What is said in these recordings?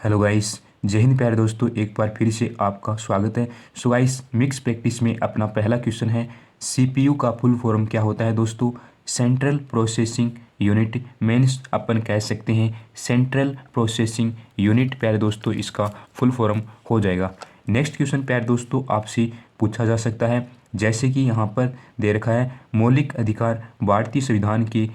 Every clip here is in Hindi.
हेलो गाइस, जय हिंद प्यारे दोस्तों। एक बार फिर से आपका स्वागत है। सो गाइस, मिक्स प्रैक्टिस में अपना पहला क्वेश्चन है, सीपीयू का फुल फॉर्म क्या होता है दोस्तों? Central processing unit. मीन्स अपन कह सकते हैं सेंट्रल प्रोसेसिंग यूनिट प्यारे दोस्तों, इसका फुल फॉर्म हो जाएगा। नेक्स्ट क्वेश्चन प्यारे दोस्तों आपसे पूछा जा सकता है, जैसे कि यहाँ पर दे रखा है मौलिक अधिकार भारतीय संविधान के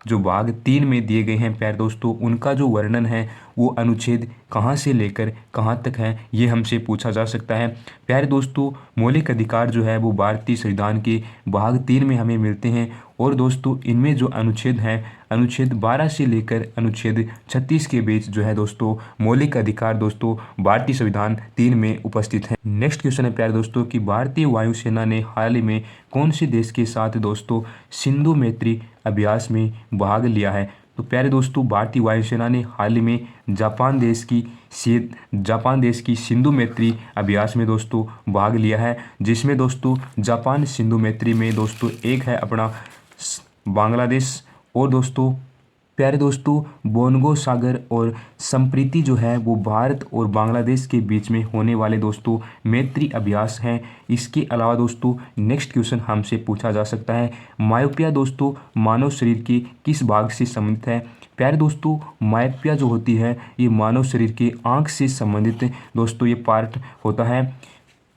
जो भाग 3 में दिए गए हैं प्यारे दोस्तों, उनका जो वर्णन है वो अनुच्छेद कहाँ से लेकर कहाँ तक है, ये हमसे पूछा जा सकता है। प्यारे दोस्तों, मौलिक अधिकार जो है वो भारतीय संविधान के भाग 3 में हमें मिलते हैं और दोस्तों इनमें जो अनुच्छेद हैं, अनुच्छेद 12 से लेकर अनुच्छेद 36 के बीच जो है दोस्तों मौलिक अधिकार दोस्तों भारतीय संविधान 3 में उपस्थित है। नेक्स्ट क्वेश्चन है प्यारे दोस्तों कि भारतीय वायुसेना ने हाल ही में कौन से देश के साथ दोस्तों सिंधु मैत्री अभ्यास में भाग लिया है? तो प्यारे दोस्तों, भारतीय वायुसेना ने हाल ही में जापान देश की सिंधु मैत्री अभ्यास में दोस्तों भाग लिया है, जिसमें दोस्तों जापान सिंधु मैत्री में दोस्तों एक है अपना बांग्लादेश और दोस्तों प्यारे दोस्तों बोंगो सागर और संप्रीति जो है वो भारत और बांग्लादेश के बीच में होने वाले दोस्तों मैत्री अभ्यास हैं। इसके अलावा दोस्तों नेक्स्ट क्वेश्चन हमसे पूछा जा सकता है, मायोपिया दोस्तों मानव शरीर के किस भाग से संबंधित है? प्यारे दोस्तों, मायोपिया जो होती है ये मानव शरीर के आँख से संबंधित दोस्तों ये पार्ट होता है।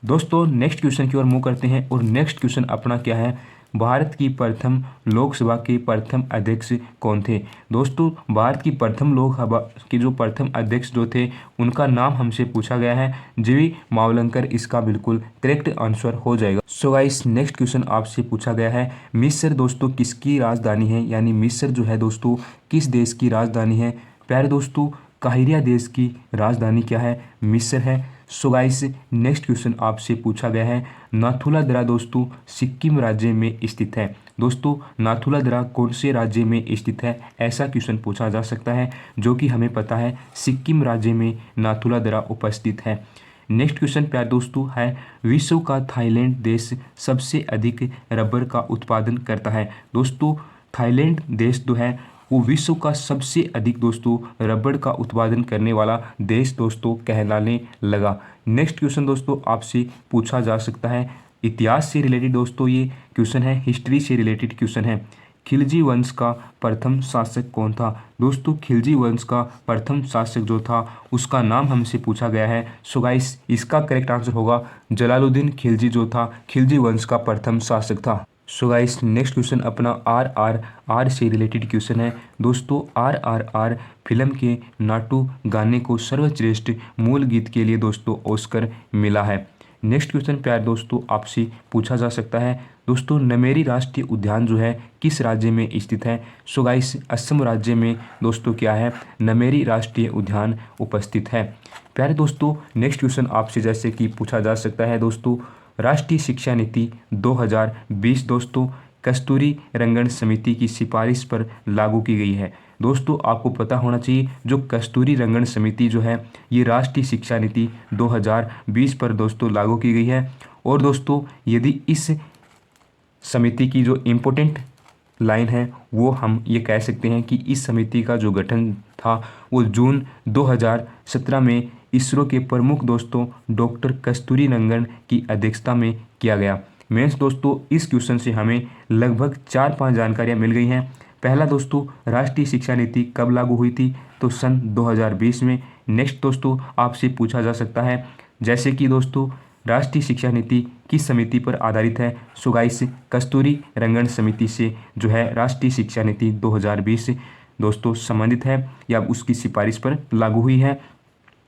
दोस्तों नेक्स्ट क्वेश्चन की ओर मूव करते हैं और नेक्स्ट क्वेश्चन अपना क्या है, भारत की प्रथम लोकसभा के प्रथम अध्यक्ष कौन थे? दोस्तों भारत की प्रथम लोकसभा के जो प्रथम अध्यक्ष जो थे उनका नाम हमसे पूछा गया है, जीवी मावलंकर इसका बिल्कुल करेक्ट आंसर हो जाएगा। सो गाइस, नेक्स्ट क्वेश्चन आपसे पूछा गया है, मिस्र दोस्तों किसकी राजधानी है? यानी मिस्र जो है दोस्तों किस देश की राजधानी है? प्यारे दोस्तों, काहिरा देश की राजधानी क्या है? मिस्र है। सो गाइस, नेक्स्ट क्वेश्चन आपसे पूछा गया है, नाथुला दर्रा दोस्तों सिक्किम राज्य में स्थित है। दोस्तों नाथुला दर्रा कौन से राज्य में स्थित है, ऐसा क्वेश्चन पूछा जा सकता है, जो कि हमें पता है सिक्किम राज्य में नाथुला दर्रा उपस्थित है। नेक्स्ट क्वेश्चन प्यारे दोस्तों है, विश्व का थाईलैंड देश सबसे अधिक रबर का उत्पादन करता है। दोस्तों थाईलैंड देश जो है वो विश्व का सबसे अधिक दोस्तों रबड़ का उत्पादन करने वाला देश दोस्तों कहलाने लगा। नेक्स्ट क्वेश्चन दोस्तों आपसे पूछा जा सकता है, इतिहास से रिलेटेड दोस्तों ये क्वेश्चन है, हिस्ट्री से रिलेटेड क्वेश्चन है, खिलजी वंश का प्रथम शासक कौन था? दोस्तों खिलजी वंश का प्रथम शासक जो था उसका नाम हमसे पूछा गया है। सो गाइस, इसका करेक्ट आंसर होगा जलालुद्दीन खिलजी जो था खिलजी वंश का प्रथम शासक था। सो गाइस, नेक्स्ट क्वेश्चन अपना RRR से रिलेटेड क्वेश्चन है। दोस्तों RRR फिल्म के नाटू गाने को सर्वश्रेष्ठ मूल गीत के लिए दोस्तों ऑस्कर मिला है। नेक्स्ट क्वेश्चन प्यारे दोस्तों आपसे पूछा जा सकता है, दोस्तों नमेरी राष्ट्रीय उद्यान जो है किस राज्य में स्थित है? सो गाइस, असम राज्य में दोस्तों क्या है, नमेरी राष्ट्रीय उद्यान उपस्थित है। प्यारे दोस्तों नेक्स्ट क्वेश्चन आपसे जैसे कि पूछा जा सकता है, दोस्तों राष्ट्रीय शिक्षा नीति 2020 दोस्तों कस्तूरी रंगन समिति की सिफारिश पर लागू की गई है। दोस्तों आपको पता होना चाहिए जो कस्तूरी रंगन समिति जो है ये राष्ट्रीय शिक्षा नीति 2020 पर दोस्तों लागू की गई है। और दोस्तों यदि इस समिति की जो इम्पोर्टेंट लाइन है वो हम ये कह सकते हैं कि इस समिति का जो गठन था वो जून 2017 में इसरो के प्रमुख दोस्तों डॉक्टर कस्तूरी रंगन की अध्यक्षता में किया गया। मीन्स दोस्तों इस क्वेश्चन से हमें लगभग 4-5 जानकारियाँ मिल गई हैं। पहला दोस्तों राष्ट्रीय शिक्षा नीति कब लागू हुई थी, तो सन 2020 में। नेक्स्ट दोस्तों आपसे पूछा जा सकता है जैसे कि दोस्तों राष्ट्रीय शिक्षा नीति किस समिति पर आधारित है? सो गाइस, कस्तूरी रंगन समिति से जो है राष्ट्रीय शिक्षा नीति 2020 दोस्तों संबंधित है या उसकी सिफारिश पर लागू हुई है।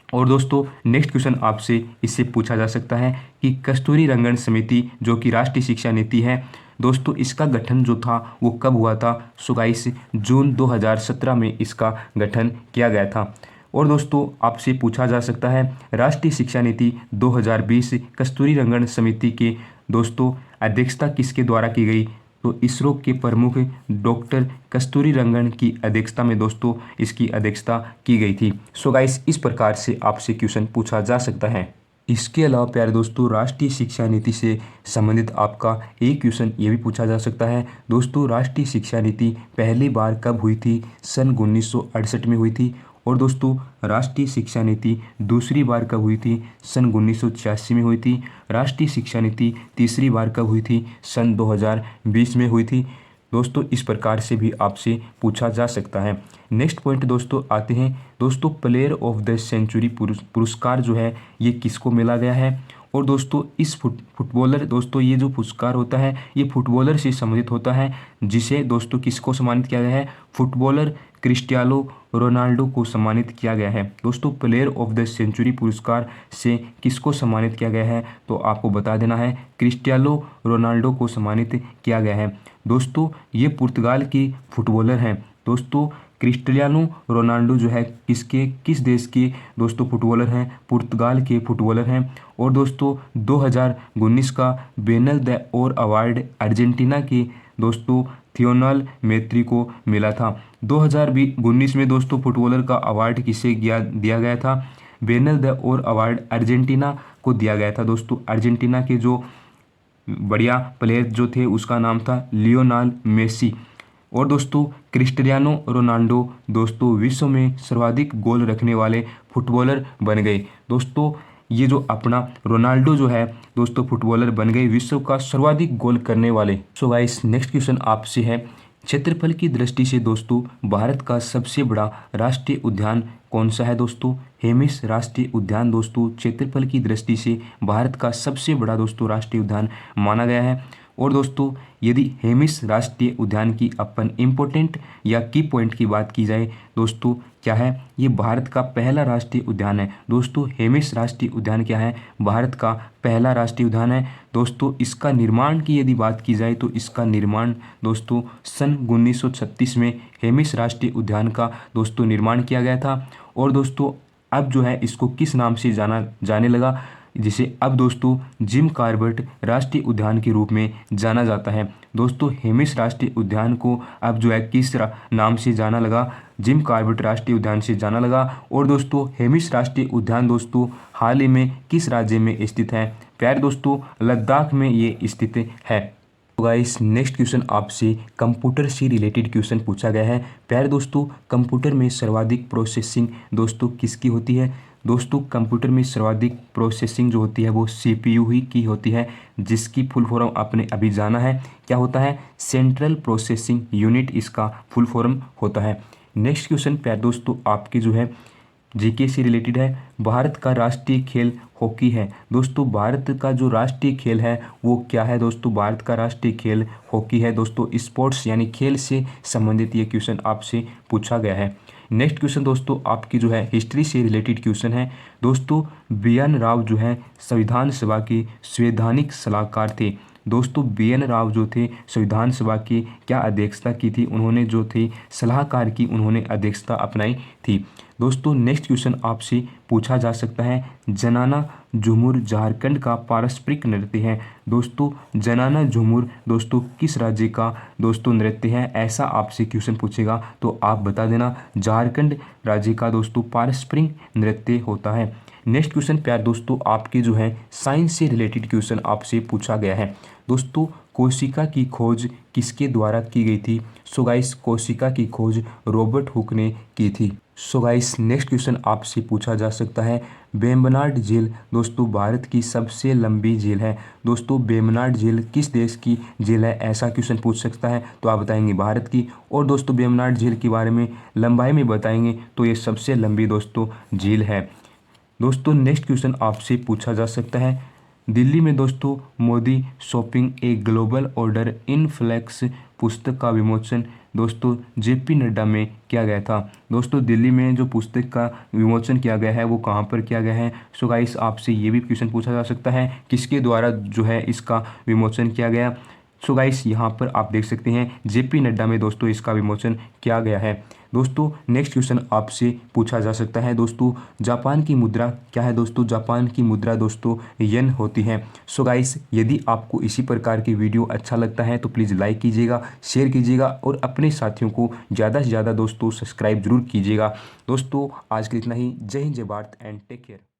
और दोस्तों नेक्स्ट क्वेश्चन आपसे इससे पूछा जा सकता है कि कस्तूरी रंगन समिति जो कि राष्ट्रीय शिक्षा नीति है दोस्तों इसका गठन जो था वो कब हुआ था? सो गाइस, जून 2017 में इसका गठन किया गया था। और दोस्तों आपसे पूछा जा सकता है राष्ट्रीय शिक्षा नीति 2020 कस्तूरी रंगन समिति के दोस्तों अध्यक्षता किसके द्वारा की गई? तो इसरो के प्रमुख डॉक्टर कस्तूरी रंगन की अध्यक्षता में दोस्तों इसकी अध्यक्षता की गई थी। सो गाइस, इस प्रकार से आपसे क्वेश्चन पूछा जा सकता है। इसके अलावा प्यारे दोस्तों राष्ट्रीय शिक्षा नीति से संबंधित आपका एक क्वेश्चन ये भी पूछा जा सकता है, दोस्तों राष्ट्रीय शिक्षा नीति पहली बार कब हुई थी? सन 1968 में हुई थी। और दोस्तों राष्ट्रीय शिक्षा नीति दूसरी बार कब हुई थी? सन 1986 में हुई थी। राष्ट्रीय शिक्षा नीति तीसरी बार कब हुई थी? सन 2020 में हुई थी। दोस्तों इस प्रकार से भी आपसे पूछा जा सकता है। नेक्स्ट पॉइंट दोस्तों आते हैं दोस्तों, प्लेयर ऑफ द सेंचुरी पुरस्कार जो है ये किसको मिला गया है? और दोस्तों इस फुटबॉलर दोस्तों ये जो पुरस्कार होता है ये फुटबॉलर से संबंधित होता है, जिसे दोस्तों किसको सम्मानित किया गया है? फुटबॉलर क्रिस्टियानो रोनाल्डो को सम्मानित किया गया है। दोस्तों प्लेयर ऑफ द सेंचुरी पुरस्कार से किसको सम्मानित किया गया है? तो आपको बता देना है, क्रिस्टियानो रोनाल्डो को सम्मानित किया गया है। दोस्तों ये पुर्तगाल के फुटबॉलर हैं। दोस्तों क्रिस्टियानो रोनाल्डो जो है किस देश के दोस्तों फुटबॉलर हैं? पुर्तगाल के फुटबॉलर हैं। और दोस्तों 2019 का बेनल द ओर अवार्ड अर्जेंटीना के दोस्तों थियोनाल मेत्री को मिला था। 2019 में दोस्तों फुटबॉलर का अवार्ड किसे दिया गया था? बेनल द ओर अवार्ड अर्जेंटीना को दिया गया था। दोस्तों अर्जेंटीना के जो बढ़िया प्लेयर जो थे उसका नाम था लियोनेल मेसी। और दोस्तों क्रिस्टियानो रोनाल्डो दोस्तों विश्व में सर्वाधिक गोल रखने वाले फुटबॉलर बन गए। दोस्तों ये जो अपना रोनाल्डो जो है दोस्तों फुटबॉलर बन गए विश्व का सर्वाधिक गोल करने वाले। सो गाइस नेक्स्ट क्वेश्चन आपसे है, क्षेत्रफल की दृष्टि से दोस्तों भारत का सबसे बड़ा राष्ट्रीय उद्यान कौन सा है? दोस्तों हेमिस राष्ट्रीय उद्यान दोस्तों क्षेत्रफल की दृष्टि से भारत का सबसे बड़ा दोस्तों राष्ट्रीय उद्यान माना गया है। और दोस्तों यदि हेमिस राष्ट्रीय उद्यान की अपन इम्पोर्टेंट या की पॉइंट की बात की जाए दोस्तों क्या है? ये भारत का पहला राष्ट्रीय उद्यान है। दोस्तों हेमिस राष्ट्रीय उद्यान क्या है? भारत का पहला राष्ट्रीय उद्यान है। दोस्तों इसका निर्माण की यदि बात की जाए तो इसका निर्माण दोस्तों सन 1936 में हेमिस राष्ट्रीय उद्यान का दोस्तों निर्माण किया गया था। और दोस्तों अब जो है इसको किस नाम से जाने लगा, जिसे अब दोस्तों जिम कॉर्बेट राष्ट्रीय उद्यान के रूप में जाना जाता है। दोस्तों हेमिस राष्ट्रीय उद्यान को अब जो है किस नाम से जाना लगा? जिम कॉर्बेट राष्ट्रीय उद्यान से जाना लगा। और दोस्तों हेमिस राष्ट्रीय उद्यान दोस्तों हाल ही में किस राज्य में स्थित है? प्यारे दोस्तों लद्दाख में ये स्थित है। तो गाइस नेक्स्ट क्वेश्चन आपसे कंप्यूटर से रिलेटेड क्वेश्चन पूछा गया है। प्यारे दोस्तों कंप्यूटर में सर्वाधिक प्रोसेसिंग दोस्तों किसकी होती है? दोस्तों कंप्यूटर में सर्वाधिक प्रोसेसिंग जो होती है वो CPU ही की होती है, जिसकी फुल फॉर्म आपने अभी जाना है। क्या होता है? सेंट्रल प्रोसेसिंग यूनिट इसका फुल फॉर्म होता है। नेक्स्ट क्वेश्चन प्यारे दोस्तों आपकी जो है जीके से रिलेटेड है। भारत का राष्ट्रीय खेल हॉकी है। दोस्तों भारत का जो राष्ट्रीय खेल है वो क्या है? दोस्तों भारत का राष्ट्रीय खेल हॉकी है। दोस्तों स्पोर्ट्स यानी खेल से संबंधित ये क्वेश्चन आपसे पूछा गया है। नेक्स्ट क्वेश्चन दोस्तों आपकी जो है हिस्ट्री से रिलेटेड क्वेश्चन है। दोस्तों BN राव जो है संविधान सभा के संवैधानिक सलाहकार थे। दोस्तों BN राव जो थे संविधान सभा की क्या अध्यक्षता की थी? उन्होंने जो थे सलाहकार की उन्होंने अध्यक्षता अपनाई थी। दोस्तों नेक्स्ट क्वेश्चन आपसे पूछा जा सकता है, जनाना झूमुर झारखंड का पारंपरिक नृत्य है। दोस्तों जनाना झूमुर दोस्तों किस राज्य का दोस्तों नृत्य है? ऐसा आपसे क्वेश्चन पूछेगा तो आप बता देना झारखंड राज्य का दोस्तों पारंपरिक नृत्य होता है। नेक्स्ट क्वेश्चन प्यार दोस्तों आपके जो है साइंस से रिलेटेड क्वेश्चन आपसे पूछा गया है। दोस्तों कोशिका की खोज किसके द्वारा की गई थी? सो गाइस कोशिका की खोज रॉबर्ट हुक ने की थी। सो गाइस नेक्स्ट क्वेश्चन आपसे पूछा जा सकता है, वेम्बनाड झील दोस्तों भारत की सबसे लंबी झील है। दोस्तों वेम्बनाड झील किस देश की झील है? ऐसा क्वेश्चन पूछ सकता है तो आप बताएंगे भारत की। और दोस्तों वेम्बनाड झील के बारे में लंबाई में बताएंगे तो ये सबसे लंबी दोस्तों झील है। दोस्तों नेक्स्ट क्वेश्चन आपसे पूछा जा सकता है, दिल्ली में दोस्तों Modi shaping a global order in flux पुस्तक का विमोचन दोस्तों JP नड्डा में किया गया था। दोस्तों दिल्ली में जो पुस्तक का विमोचन किया गया है वो कहाँ पर किया गया है? सो गाइस आपसे ये भी क्वेश्चन पूछा जा सकता है, किसके द्वारा जो है इसका विमोचन किया गया? सो गाइस यहाँ पर आप देख सकते हैं JP नड्डा में दोस्तों इसका विमोचन किया गया है। दोस्तों नेक्स्ट क्वेश्चन आपसे पूछा जा सकता है, दोस्तों जापान की मुद्रा क्या है? दोस्तों जापान की मुद्रा दोस्तों येन होती है। सो गाइस यदि आपको इसी प्रकार की वीडियो अच्छा लगता है तो प्लीज़ लाइक कीजिएगा, शेयर कीजिएगा और अपने साथियों को ज़्यादा से ज़्यादा दोस्तों सब्सक्राइब जरूर कीजिएगा। दोस्तों आज के इतना ही। जय हिंद, जय भारत एंड टेक केयर।